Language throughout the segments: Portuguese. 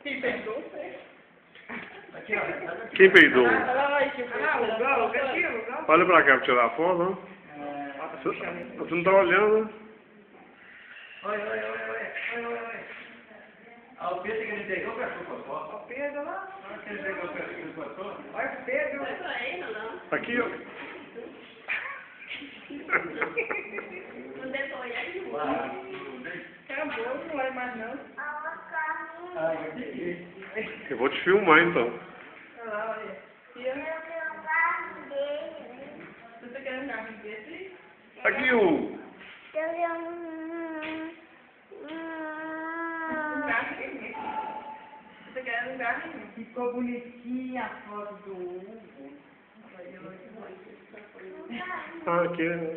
Quem peidou você? Aqui, ó. Quem peidou? O Gal, o Gal. Olha pra cá pra tirar a foto, ó. Você não tá olhando, né? Oi. Ah, o Pedro que me entregou pra Cocó. O Pedro lá. Quem entregou pra Cocó? Olha o Pedro. Não é pra ele, não. Aqui, ó. Não deu olhar de novo. Acabou, não vai mais não. Ah, eu entendi. Eu vou te filmar, então. Olha lá, olha. Você quer um carro desse? Aqui, o... Um carrinho. Você quer um carrinho? Ficou bonitinha a foto do Hugo. Ah, aqui, é...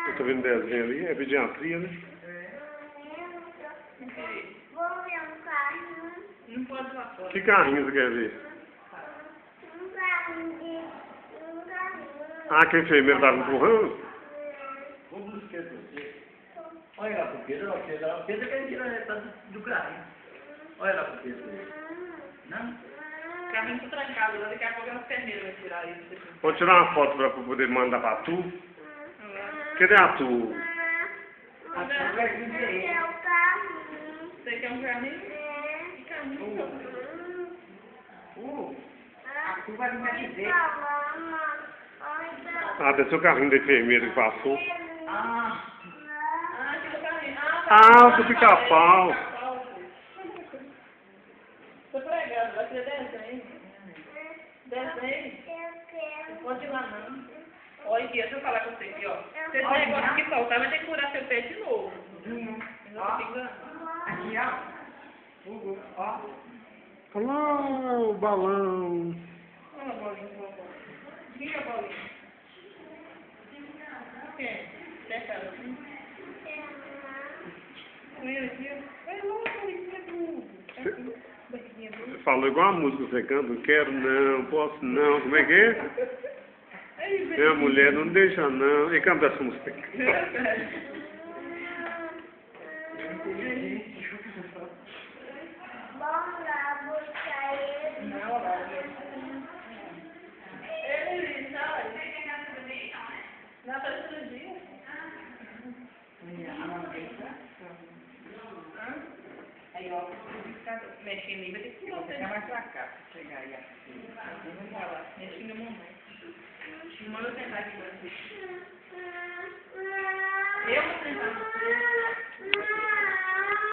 Eu tô vendo desenho ali, é pediatria, né? Não pode lá fora. Que carrinho você quer ver? Ah, que a enfermeira tava empurrando? Vou buscar você. Olha lá pro Pedro, ó, Pedro. Pedro quer tirar do carrinho. Olha lá pro Pedro. Não? O carrinho tá trancado, daqui a pouco a enfermeira vai tirar isso. Vou tirar uma foto pra poder mandar pra tu. Cadê a tu? Você quer um carrinho? Que carrinho? A tu vai me dizer. Ah, deve ser o carrinho da enfermeira que passou. Ah, Aqui no carrinho. Ah, o do pica-pau. Tô pregando, vai ser desenho. Desenho? Não pode ir lá não. Olha aqui, deixa eu falar com você aqui, ó. Se esse negócio aqui faltar, vai ter que curar seu pé de novo. Não tô pingando. aqui, ó. Hugo, ó. Olha lá o balão. Olha a bolinha, vovó. Quem é a bolinha? Quem? Deixa ela assim. Com ele aqui, ó. Vai lá, bolinha do... Bolinha do... Você falou igual a música que você canta. Não quero não, posso não. Como é que é? Minha mulher, não deixa não. E canta essa música. Ele sabe. Na terceira dia. Aí, ó, ficar mexendo aí, vai ter que ir. Vou pegar mais pra cá, pra chegar aí. Vamos lá, mexendo a mamãe. Manda eu sentar aqui pra você. Eu vou sentar com você.